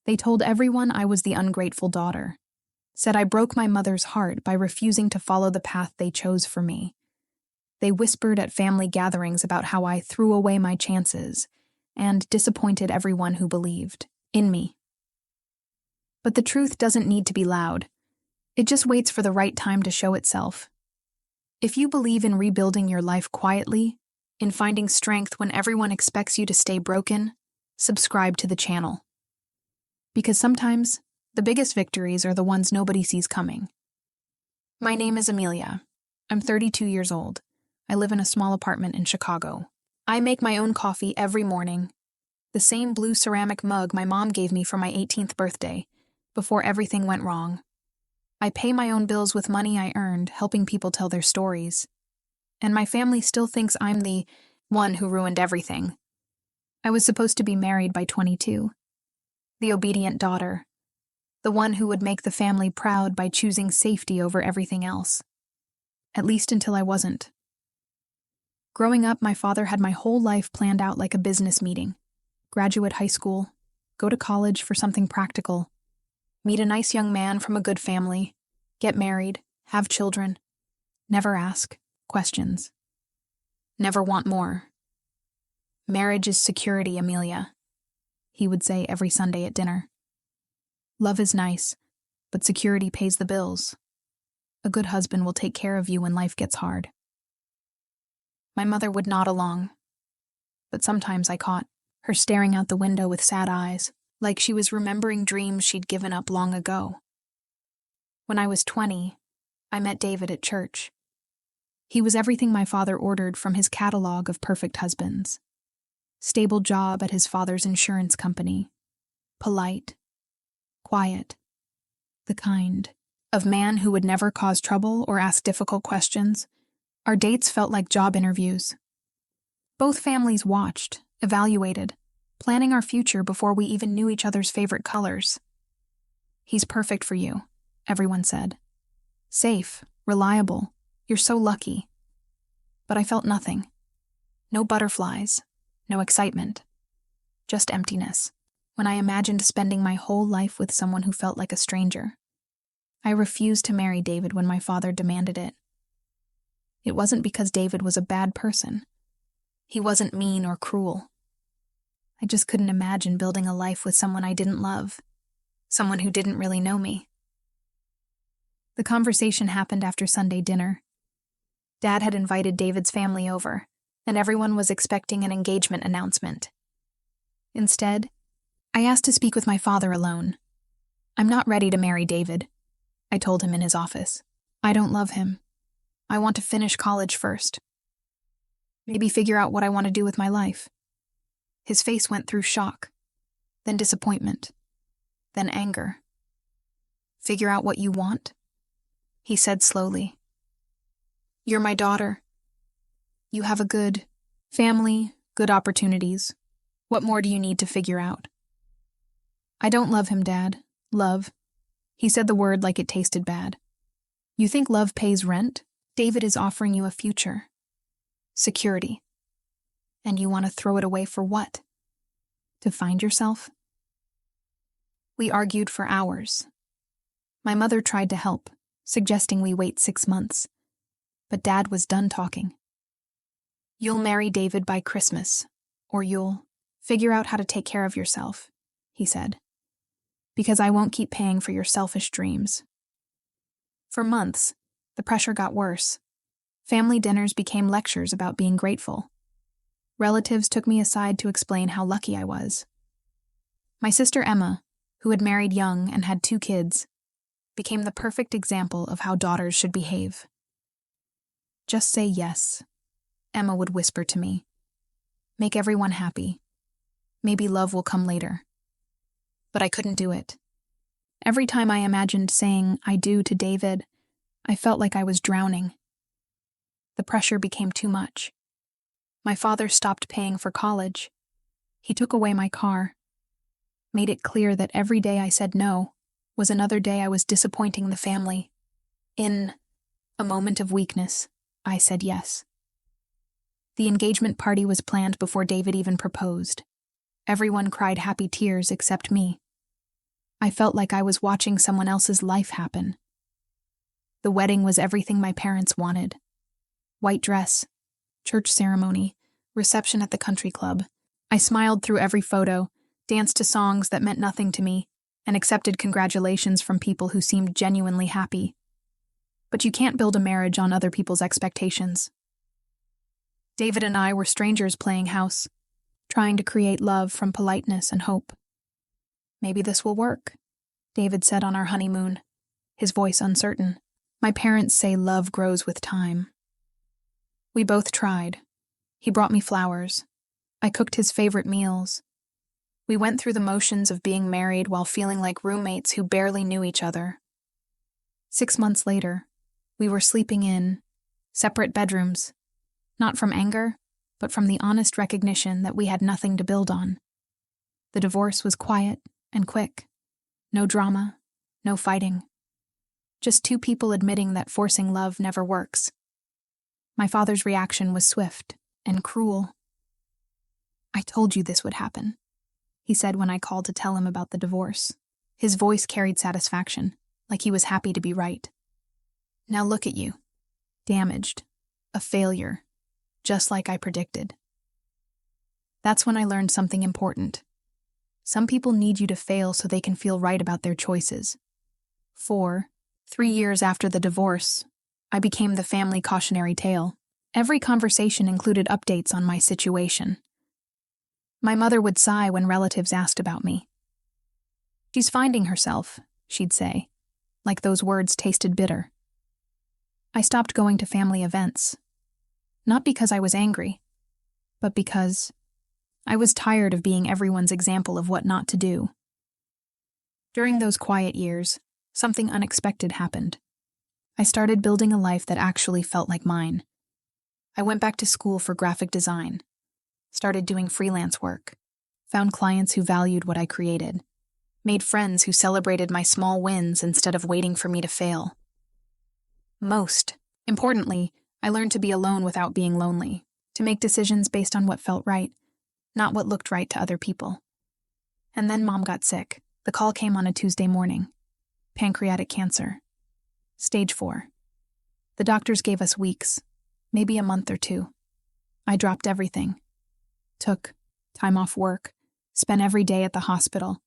They told everyone I was the ungrateful daughter, said I broke my mother's heart by refusing to follow the path they chose for me. They whispered at family gatherings about how I threw away my chances and disappointed everyone who believed in me. But the truth doesn't need to be loud. It just waits for the right time to show itself. If you believe in rebuilding your life quietly, in finding strength when everyone expects you to stay broken, subscribe to the channel. Because sometimes, the biggest victories are the ones nobody sees coming. My name is Amelia. I'm 32 years old. I live in a small apartment in Chicago. I make my own coffee every morning. The same blue ceramic mug my mom gave me for my 18th birthday, before everything went wrong. I pay my own bills with money I earned, helping people tell their stories. And my family still thinks I'm the one who ruined everything. I was supposed to be married by 22. The obedient daughter. The one who would make the family proud by choosing safety over everything else. At least until I wasn't. Growing up, my father had my whole life planned out like a business meeting. Graduate high school, go to college for something practical, meet a nice young man from a good family, get married, have children, never ask questions, never want more. Marriage is security, Amelia, he would say every Sunday at dinner. Love is nice, but security pays the bills. A good husband will take care of you when life gets hard. My mother would nod along, but sometimes I caught her staring out the window with sad eyes, like she was remembering dreams she'd given up long ago. When I was 20, I met David at church. He was everything my father ordered from his catalog of perfect husbands. Stable job at his father's insurance company. Polite. Quiet. The kind of man who would never cause trouble or ask difficult questions. Our dates felt like job interviews. Both families watched, evaluated, planning our future before we even knew each other's favorite colors. He's perfect for you, everyone said. Safe, reliable, you're so lucky. But I felt nothing. No butterflies, no excitement. Just emptiness, when I imagined spending my whole life with someone who felt like a stranger. I refused to marry David when my father demanded it. It wasn't because David was a bad person. He wasn't mean or cruel. I just couldn't imagine building a life with someone I didn't love, someone who didn't really know me. The conversation happened after Sunday dinner. Dad had invited David's family over, and everyone was expecting an engagement announcement. Instead, I asked to speak with my father alone. I'm not ready to marry David, I told him in his office. I don't love him. I want to finish college first. Maybe figure out what I want to do with my life. His face went through shock, then disappointment, then anger. Figure out what you want? He said slowly. You're my daughter. You have a good family, good opportunities. What more do you need to figure out? I don't love him, Dad. Love. He said the word like it tasted bad. You think love pays rent? David is offering you a future. Security. And you want to throw it away for what? To find yourself? We argued for hours. My mother tried to help, suggesting we wait 6 months. But Dad was done talking. You'll marry David by Christmas, or you'll figure out how to take care of yourself, he said. Because I won't keep paying for your selfish dreams. For months, the pressure got worse. Family dinners became lectures about being grateful. Relatives took me aside to explain how lucky I was. My sister Emma, who had married young and had 2 kids, became the perfect example of how daughters should behave. Just say yes, Emma would whisper to me. Make everyone happy. Maybe love will come later. But I couldn't do it. Every time I imagined saying I do to David, I felt like I was drowning. The pressure became too much. My father stopped paying for college. He took away my car. Made it clear that every day I said no was another day I was disappointing the family. In a moment of weakness, I said yes. The engagement party was planned before David even proposed. Everyone cried happy tears except me. I felt like I was watching someone else's life happen. The wedding was everything my parents wanted. White dress, church ceremony, reception at the country club. I smiled through every photo, danced to songs that meant nothing to me, and accepted congratulations from people who seemed genuinely happy. But you can't build a marriage on other people's expectations. David and I were strangers playing house, trying to create love from politeness and hope. "Maybe this will work," David said on our honeymoon, his voice uncertain. "My parents say love grows with time." We both tried. He brought me flowers. I cooked his favorite meals. We went through the motions of being married while feeling like roommates who barely knew each other. 6 months later, we were sleeping in separate bedrooms, not from anger, but from the honest recognition that we had nothing to build on. The divorce was quiet and quick. No drama, no fighting. Just two people admitting that forcing love never works. My father's reaction was swift and cruel. "I told you this would happen," he said when I called to tell him about the divorce. His voice carried satisfaction, like he was happy to be right. "Now look at you. Damaged. A failure. Just like I predicted." That's when I learned something important. Some people need you to fail so they can feel right about their choices. 3 years after the divorce, I became the family cautionary tale. Every conversation included updates on my situation. My mother would sigh when relatives asked about me. "She's finding herself," she'd say, like those words tasted bitter. I stopped going to family events, not because I was angry, but because I was tired of being everyone's example of what not to do. During those quiet years, something unexpected happened. I started building a life that actually felt like mine. I went back to school for graphic design, started doing freelance work, found clients who valued what I created, made friends who celebrated my small wins instead of waiting for me to fail. Most importantly, I learned to be alone without being lonely, to make decisions based on what felt right, not what looked right to other people. And then Mom got sick. The call came on a Tuesday morning. Pancreatic cancer. Stage 4. The doctors gave us weeks, maybe a month or 2. I dropped everything. Took time off work, spent every day at the hospital,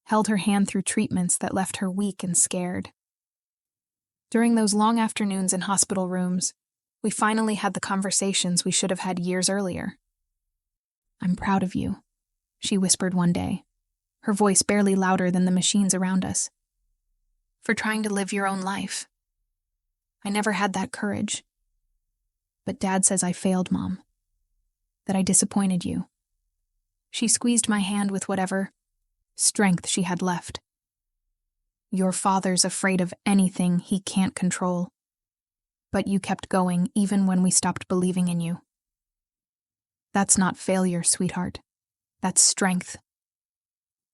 held her hand through treatments that left her weak and scared. During those long afternoons in hospital rooms, we finally had the conversations we should have had years earlier. "I'm proud of you," she whispered one day, her voice barely louder than the machines around us. "For trying to live your own life. I never had that courage. But Dad says I failed, Mom. That I disappointed you." She squeezed my hand with whatever strength she had left. "Your father's afraid of anything he can't control. But you kept going even when we stopped believing in you. That's not failure, sweetheart. That's strength."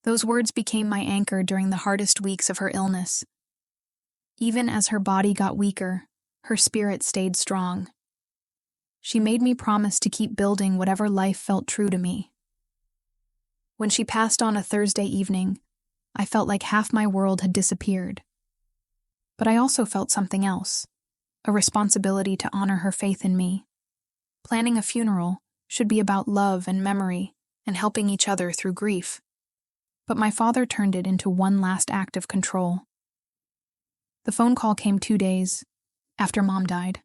Those words became my anchor during the hardest weeks of her illness. Even as her body got weaker, her spirit stayed strong. She made me promise to keep building whatever life felt true to me. When she passed on a Thursday evening, I felt like half my world had disappeared. But I also felt something else, a responsibility to honor her faith in me. Planning a funeral should be about love and memory and helping each other through grief. But my father turned it into one last act of control. The phone call came 2 days after Mom died.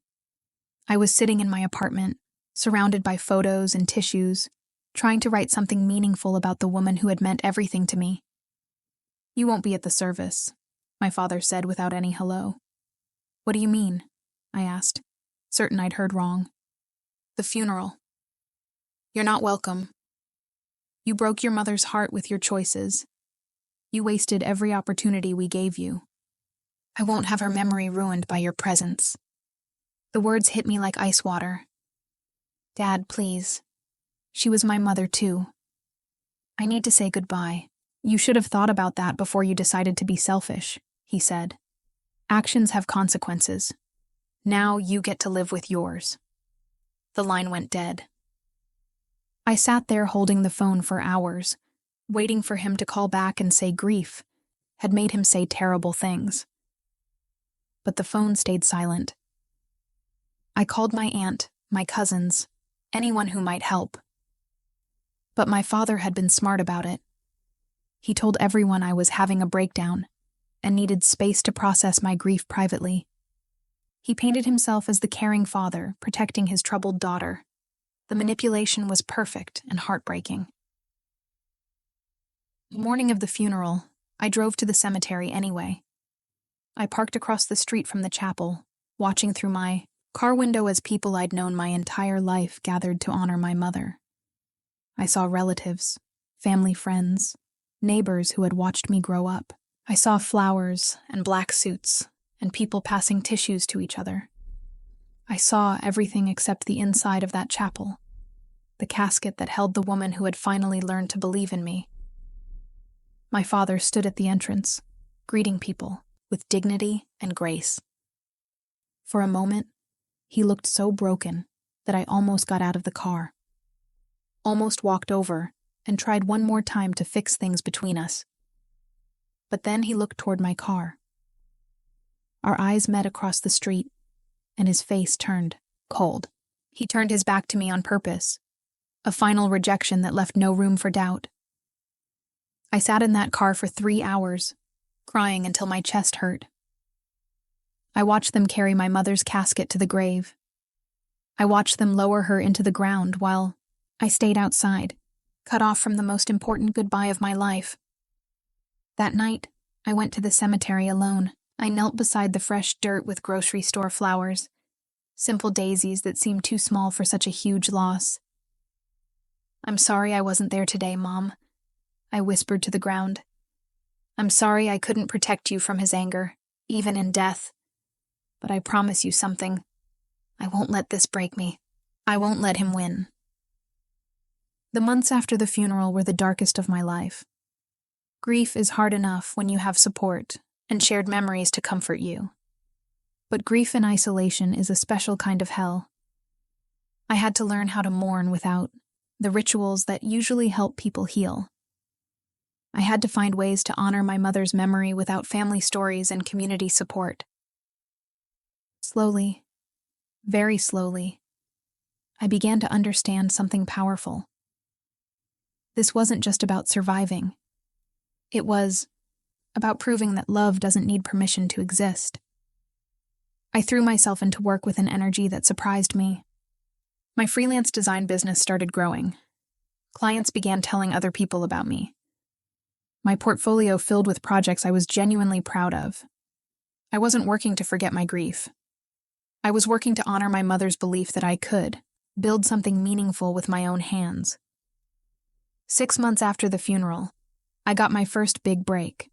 I was sitting in my apartment, surrounded by photos and tissues, trying to write something meaningful about the woman who had meant everything to me. "You won't be at the service," my father said without any hello. "What do you mean?" I asked, certain I'd heard wrong. "The funeral. You're not welcome. You broke your mother's heart with your choices. You wasted every opportunity we gave you. I won't have her memory ruined by your presence." The words hit me like ice water. "Dad, please. She was my mother too. I need to say goodbye." "You should have thought about that before you decided to be selfish," he said. "Actions have consequences. Now you get to live with yours." The line went dead. I sat there holding the phone for hours, waiting for him to call back and say grief had made him say terrible things. But the phone stayed silent. I called my aunt, my cousins, anyone who might help. But my father had been smart about it. He told everyone I was having a breakdown and needed space to process my grief privately. He painted himself as the caring father, protecting his troubled daughter. The manipulation was perfect and heartbreaking. The morning of the funeral, I drove to the cemetery anyway. I parked across the street from the chapel, watching through my car window as people I'd known my entire life gathered to honor my mother. I saw relatives, family friends, neighbors who had watched me grow up. I saw flowers and black suits and people passing tissues to each other. I saw everything except the inside of that chapel, the casket that held the woman who had finally learned to believe in me. My father stood at the entrance, greeting people with dignity and grace. For a moment, he looked so broken that I almost got out of the car, almost walked over and tried one more time to fix things between us. But then he looked toward my car. Our eyes met across the street, and his face turned cold. He turned his back to me on purpose, a final rejection that left no room for doubt. I sat in that car for 3 hours, crying until my chest hurt. I watched them carry my mother's casket to the grave. I watched them lower her into the ground while I stayed outside, cut off from the most important goodbye of my life. That night, I went to the cemetery alone. I knelt beside the fresh dirt with grocery store flowers, simple daisies that seemed too small for such a huge loss. "I'm sorry I wasn't there today, Mom," I whispered to the ground. "I'm sorry I couldn't protect you from his anger, even in death. But I promise you something. I won't let this break me. I won't let him win." The months after the funeral were the darkest of my life. Grief is hard enough when you have support and shared memories to comfort you. But grief in isolation is a special kind of hell. I had to learn how to mourn without the rituals that usually help people heal. I had to find ways to honor my mother's memory without family stories and community support. Slowly, very slowly, I began to understand something powerful. This wasn't just about surviving. It was about proving that love doesn't need permission to exist. I threw myself into work with an energy that surprised me. My freelance design business started growing. Clients began telling other people about me. My portfolio filled with projects I was genuinely proud of. I wasn't working to forget my grief. I was working to honor my mother's belief that I could build something meaningful with my own hands. 6 months after the funeral, I got my first big break,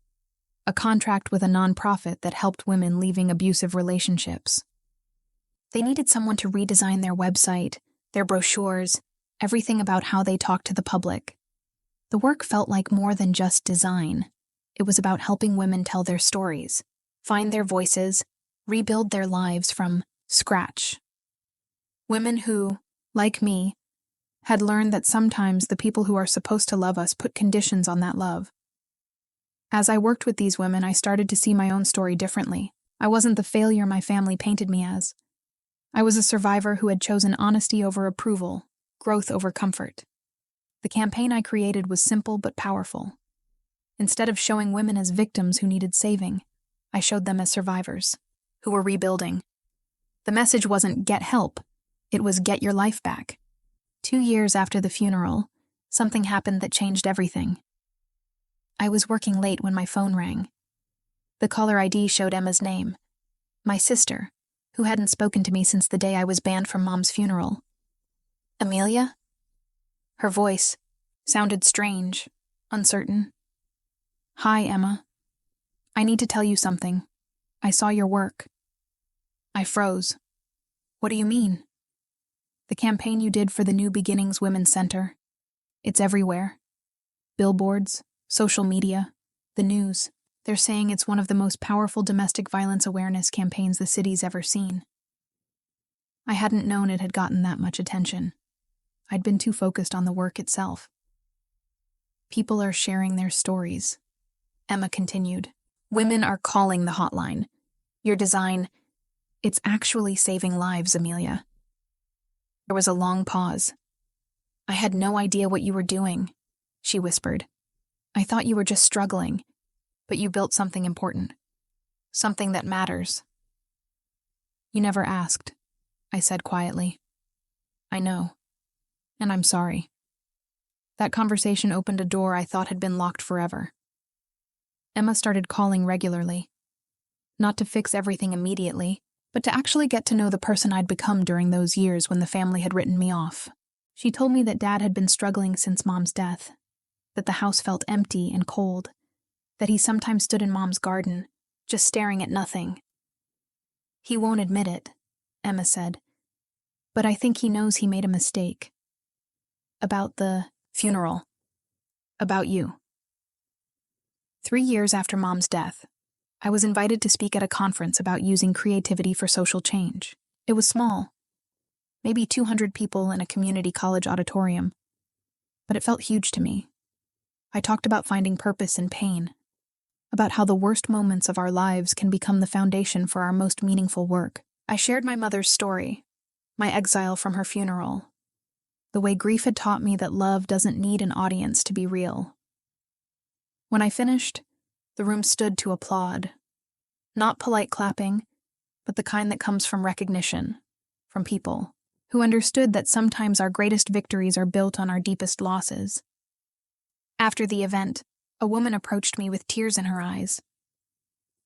a contract with a nonprofit that helped women leaving abusive relationships. They needed someone to redesign their website, their brochures, everything about how they talk to the public. The work felt like more than just design. It was about helping women tell their stories, find their voices, rebuild their lives from scratch. Women who, like me, had learned that sometimes the people who are supposed to love us put conditions on that love. As I worked with these women, I started to see my own story differently. I wasn't the failure my family painted me as. I was a survivor who had chosen honesty over approval, growth over comfort. The campaign I created was simple but powerful. Instead of showing women as victims who needed saving, I showed them as survivors, who were rebuilding. The message wasn't "get help," it was "get your life back." 2 years after the funeral, something happened that changed everything. I was working late when my phone rang. The caller ID showed Emma's name, my sister, who hadn't spoken to me since the day I was banned from Mom's funeral. "Amelia?" Her voice sounded strange, uncertain. "Hi, Emma. I need to tell you something. I saw your work." I froze. "What do you mean?" "The campaign you did for the New Beginnings Women's Center. It's everywhere. Billboards, social media, the news. They're saying it's one of the most powerful domestic violence awareness campaigns the city's ever seen." I hadn't known it had gotten that much attention. I'd been too focused on the work itself. "People are sharing their stories," Emma continued. Women are calling the hotline. Your design, it's actually saving lives, Amelia. There was a long pause. I had no idea what you were doing, she whispered. I thought you were just struggling, but you built something important. Something that matters. You never asked, I said quietly. I know, and I'm sorry. That conversation opened a door I thought had been locked forever. Emma started calling regularly. Not to fix everything immediately, but to actually get to know the person I'd become during those years when the family had written me off. She told me that Dad had been struggling since Mom's death, that the house felt empty and cold, that he sometimes stood in Mom's garden, just staring at nothing. He won't admit it, Emma said, but I think he knows he made a mistake. About the funeral. About you. 3 years after Mom's death, I was invited to speak at a conference about using creativity for social change. It was small, maybe 200 people in a community college auditorium, but it felt huge to me. I talked about finding purpose in pain, about how the worst moments of our lives can become the foundation for our most meaningful work. I shared my mother's story, my exile from her funeral, the way grief had taught me that love doesn't need an audience to be real. When I finished, the room stood to applaud. Not polite clapping, but the kind that comes from recognition, from people who understood that sometimes our greatest victories are built on our deepest losses. After the event, a woman approached me with tears in her eyes.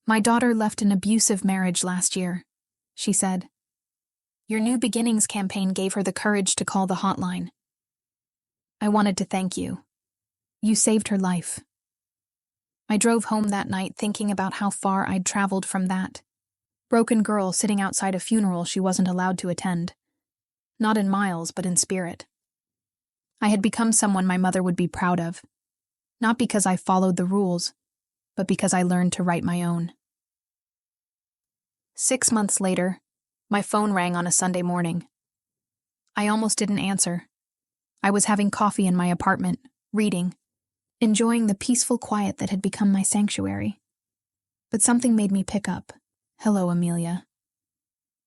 My daughter left an abusive marriage last year, she said. Your New Beginnings campaign gave her the courage to call the hotline. I wanted to thank you. You saved her life. I drove home that night thinking about how far I'd traveled from that broken girl sitting outside a funeral she wasn't allowed to attend. Not in miles, but in spirit. I had become someone my mother would be proud of. Not because I followed the rules, but because I learned to write my own. 6 months later, my phone rang on a Sunday morning. I almost didn't answer. I was having coffee in my apartment, reading, enjoying the peaceful quiet that had become my sanctuary. But something made me pick up. Hello, Amelia.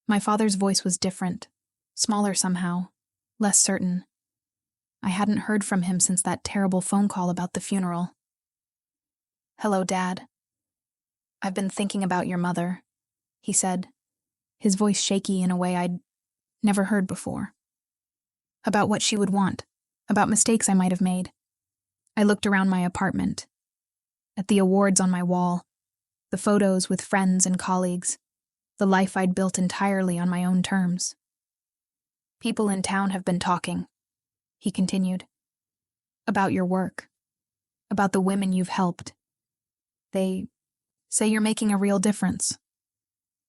My father's voice was different, smaller somehow, less certain. I hadn't heard from him since that terrible phone call about the funeral. Hello, Dad. I've been thinking about your mother, he said, his voice shaky in a way I'd never heard before. About what she would want, about mistakes I might have made. I looked around my apartment, at the awards on my wall, the photos with friends and colleagues, the life I'd built entirely on my own terms. People in town have been talking, he continued, about your work, about the women you've helped. They say you're making a real difference.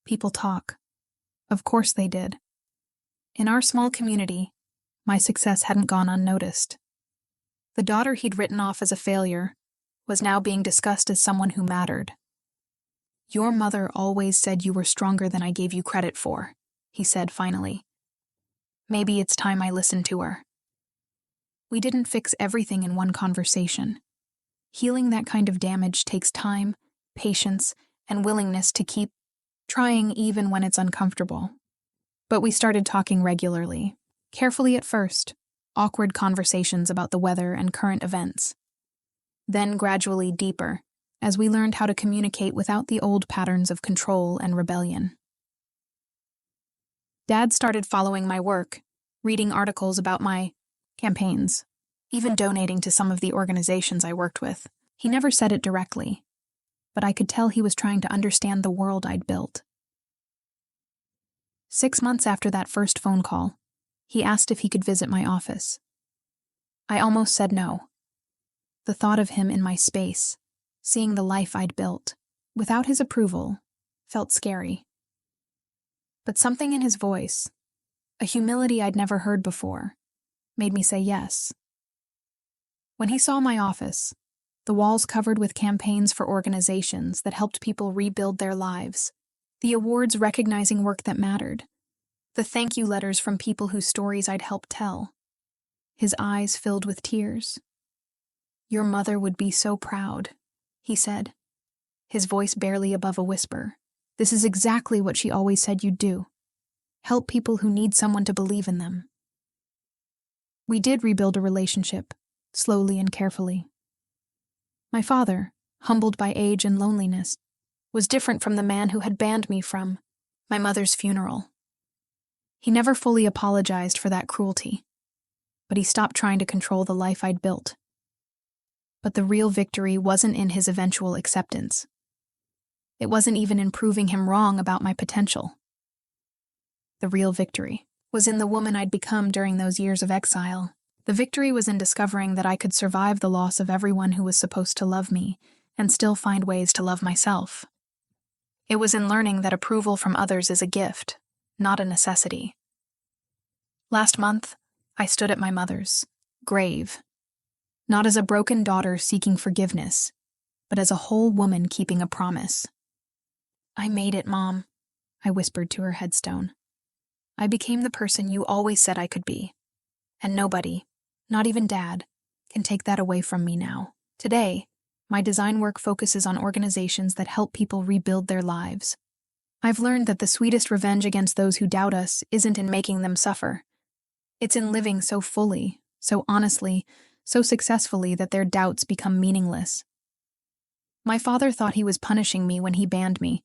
People talk. Of course they did. In our small community, my success hadn't gone unnoticed. The daughter he'd written off as a failure was now being discussed as someone who mattered. Your mother always said you were stronger than I gave you credit for, he said finally. Maybe it's time I listened to her. We didn't fix everything in one conversation. Healing that kind of damage takes time, patience, and willingness to keep trying even when it's uncomfortable. But we started talking regularly, carefully at first, awkward conversations about the weather and current events. Then gradually deeper, as we learned how to communicate without the old patterns of control and rebellion. Dad started following my work, reading articles about my campaigns, even donating to some of the organizations I worked with. He never said it directly, but I could tell he was trying to understand the world I'd built. 6 months after that first phone call, he asked if he could visit my office. I almost said no. The thought of him in my space, seeing the life I'd built, without his approval, felt scary. But something in his voice, a humility I'd never heard before, made me say yes. When he saw my office, the walls covered with campaigns for organizations that helped people rebuild their lives, the awards recognizing work that mattered, the thank you letters from people whose stories I'd helped tell, his eyes filled with tears. Your mother would be so proud, he said, his voice barely above a whisper. This is exactly what she always said you'd do. Help people who need someone to believe in them. We did rebuild a relationship, slowly and carefully. My father, humbled by age and loneliness, was different from the man who had banned me from my mother's funeral. He never fully apologized for that cruelty, but he stopped trying to control the life I'd built. But the real victory wasn't in his eventual acceptance. It wasn't even in proving him wrong about my potential. The real victory was in the woman I'd become during those years of exile. The victory was in discovering that I could survive the loss of everyone who was supposed to love me and still find ways to love myself. It was in learning that approval from others is a gift, not a necessity. Last month, I stood at my mother's grave, not as a broken daughter seeking forgiveness, but as a whole woman keeping a promise. "I made it, Mom," I whispered to her headstone. "I became the person you always said I could be, and nobody, not even Dad, can take that away from me now." Today, my design work focuses on organizations that help people rebuild their lives. I've learned that the sweetest revenge against those who doubt us isn't in making them suffer. It's in living so fully, so honestly, so successfully that their doubts become meaningless. My father thought he was punishing me when he banned me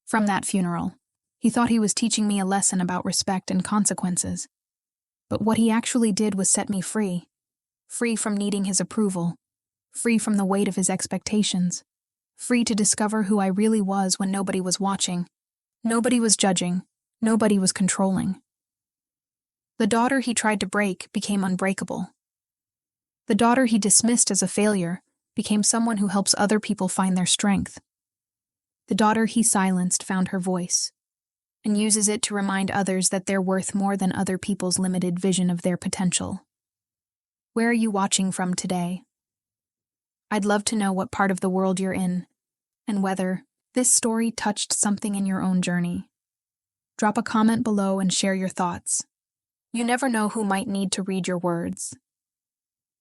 from that funeral. He thought he was teaching me a lesson about respect and consequences. But what he actually did was set me free. Free from needing his approval. Free from the weight of his expectations. Free to discover who I really was when nobody was watching. Nobody was judging. Nobody was controlling. The daughter he tried to break became unbreakable. The daughter he dismissed as a failure became someone who helps other people find their strength. The daughter he silenced found her voice, and uses it to remind others that they're worth more than other people's limited vision of their potential. Where are you watching from today? I'd love to know what part of the world you're in, and whether this story touched something in your own journey. Drop a comment below and share your thoughts. You never know who might need to read your words.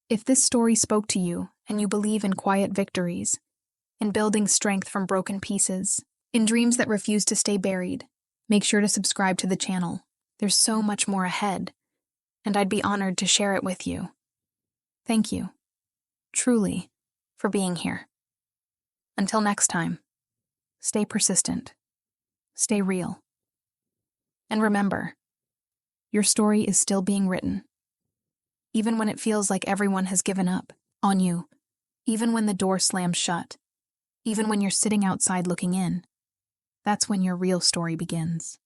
If this story spoke to you and you believe in quiet victories, in building strength from broken pieces, in dreams that refuse to stay buried, make sure to subscribe to the channel. There's so much more ahead, and I'd be honored to share it with you. Thank you, truly, for being here. Until next time, stay persistent, stay real, and remember, your story is still being written. Even when it feels like everyone has given up on you, even when the door slams shut, even when you're sitting outside looking in, that's when your real story begins.